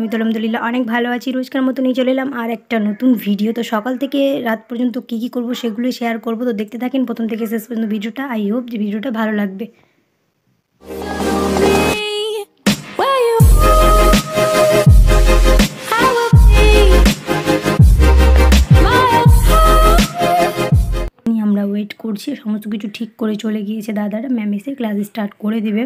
আমি তো আলহামদুলিল্লাহ অনেক ভালো আছি। রোজকার মতনই চলে এলাম আর একটা নতুন ভিডিও। তো সকাল থেকে রাত পর্যন্ত কী করব সেগুলোই শেয়ার করব। তো দেখতে থাকেন প্রথম থেকে শেষ পর্যন্ত ভিডিওটা। আই হোপ যে ভিডিওটা ভালো লাগবে। আমরা ওয়েট করছি, সমস্ত কিছু ঠিক করে চলে গিয়েছে দাদারা। ম্যাম এসে ক্লাস স্টার্ট করে দেবে।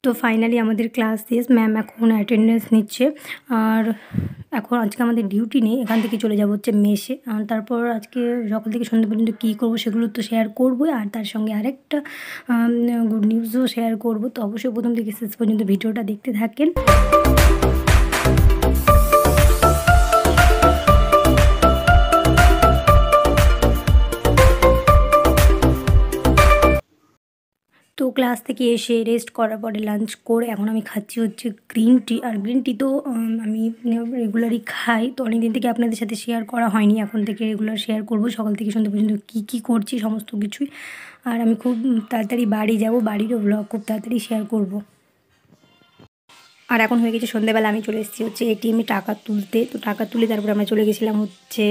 তো ফাইনালি আমাদের ক্লাস শেষ। ম্যাম এখন অ্যাটেন্ডেন্স নিচ্ছে। আর এখন আজকে আমাদের ডিউটি নেই, এখান থেকে চলে যাব হচ্ছে মেসে। আর তারপর আজকে সকাল থেকে সন্ধ্যা পর্যন্ত কী করবো সেগুলো তো শেয়ার করবোই, আর তার সঙ্গে আরেকটা গুড নিউজও শেয়ার করব। তো অবশ্যই প্রথম থেকে শেষ পর্যন্ত ভিডিওটা দেখতে থাকেন। তো ক্লাস থেকে এসে রেস্ট করার পরে লাঞ্চ করে এখন আমি খাচ্ছি হচ্ছে গ্রিন টি। আর গ্রিন টি তো আমি রেগুলারই খাই। তো অনেক দিন থেকে আপনাদের সাথে শেয়ার করা হয়নি, এখন থেকে রেগুলার শেয়ার করব সকাল থেকে সন্ধ্যা পর্যন্ত কী করছি সমস্ত কিছুই। আর আমি খুব তাড়াতাড়ি বাড়ি যাব, বাড়িরও ব্লগ খুব তাড়াতাড়ি শেয়ার করব। আর এখন হয়ে গেছে সন্ধ্যেবেলা, আমি চলে এসেছি হচ্ছে এটিএমে টাকা তুলতে। তো টাকা তুলে তারপরে আমরা চলে গেছিলাম হচ্ছে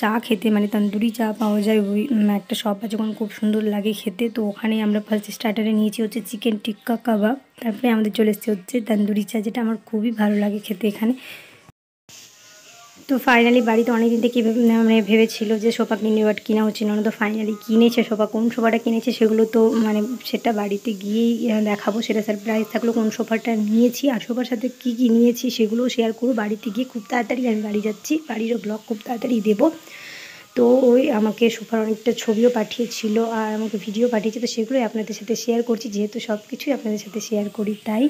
চা খেতে, মানে তন্দুরি চা পাওয়া যায় ওই একটা শপ আছে, ওখানে খুব সুন্দর লাগে খেতে। তো ওখানে আমরা ফার্স্ট স্টার্টারে নিয়েছি হচ্ছে চিকেন টিক্কা কাবাব, তারপরে আমাদের চলে এসেছে হচ্ছে তন্দুরি চা, যেটা আমার খুবই ভালো লাগে খেতে এখানে। তো ফাইনালি বাড়িতে অনেকদিন থেকে মানে ভেবেছিল যে সোফা কিনবে, বাট কিনা হচ্ছে না। তো ফাইনালি কিনেছে সোফা। কোন সোফাটা কিনেছে সেগুলো তো মানে সেটা বাড়িতে গিয়েই দেখাবো, সেটা সারপ্রাইজ থাকলো কোন সোফাটা নিয়েছি। আর সোফার সাথে কী নিয়েছি সেগুলোও শেয়ার করবো বাড়িতে গিয়ে। খুব তাড়াতাড়ি আমি বাড়ি যাচ্ছি, বাড়িরও ব্লগ খুব তাড়াতাড়ি দেবো। তো ওই আমাকে সোফার অনেকটা ছবিও পাঠিয়েছিল আর আমাকে ভিডিও পাঠিয়েছে, তো সেগুলোই আপনাদের সাথে শেয়ার করছি, যেহেতু সব কিছুই আপনাদের সাথে শেয়ার করি তাই।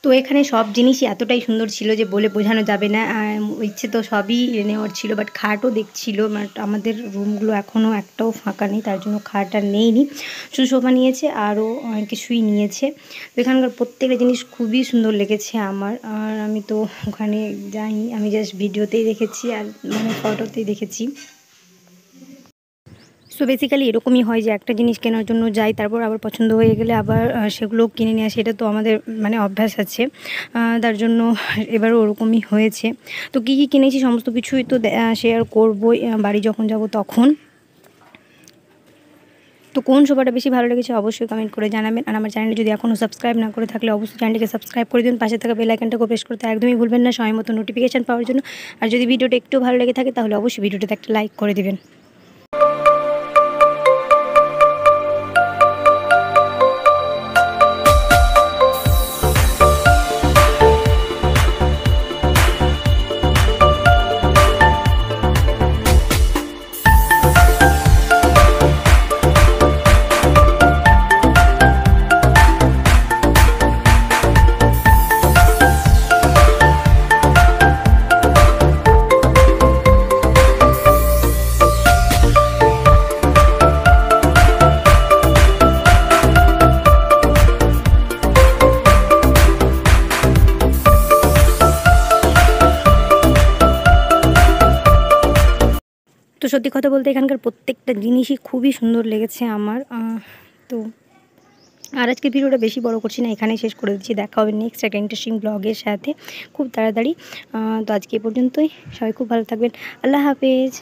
তো এখানে সব জিনিসই এতটাই সুন্দর ছিল যে বলে বোঝানো যাবে না। ইচ্ছে তো সবই নেওয়ার ছিল, বাট খাটও দেখছিল। বাট আমাদের রুমগুলো এখনও একটাও ফাঁকা নেই, তার জন্য খাট আর নেইনি। শুধু সোফা নিয়েছে, আরও অনেক কিছুই নিয়েছে। তো এখানকার প্রত্যেকটা জিনিস খুবই সুন্দর লেগেছে আমার। আর আমি তো ওখানে যাইনি, আমি জাস্ট ভিডিওতেই দেখেছি আর মানে ফটোতেই দেখেছি। সো বেসিক্যালি এরকমই হয় যে একটা জিনিস কেনার জন্য যাই, তারপর আবার পছন্দ হয়ে গেলে আবার সেগুলো কিনে নিয়ে আসি। এটা তো আমাদের মানে অভ্যাস আছে, তার জন্য এবারও ওরকমই হয়েছে। তো কী কিনেছি সমস্ত কিছুই তো শেয়ার করবই বাড়ি যখন যাব তখন। তো কোন সোফাটা বেশি ভালো লেগেছে অবশ্যই কমেন্ট করে জানাবেন। আর আমার চ্যানেলে যদি এখনও সাবস্ক্রাইব না করে থাকলে অবশ্যই চ্যানেলটিকে সাবস্ক্রাইব করে দিন, পাশে থাকা বেল আইকনটাকে প্রেস করতে একদমই ভুলবেন না সময় মতো নোটিফিকেশান পাওয়ার জন্য। আর যদি ভিডিওটা একটু ভালো লেগে থাকে তাহলে অবশ্যই ভিডিওটাতে একটা লাইক করে দেবেন। তো সত্যি কথা বলতে এখানকার প্রত্যেকটা জিনিসই খুবই সুন্দর লেগেছে আমার। তো আর আজকের ভিডিওটা বেশি বড় করছি না, এখানেই শেষ করে দিচ্ছি। দেখা হবে নেক্সট একটা ইন্টারেস্টিং ব্লগের সাথে খুব তাড়াতাড়ি। তো আজকে এ পর্যন্তই, সবাই খুব ভালো থাকবেন। আল্লাহ হাফেজ।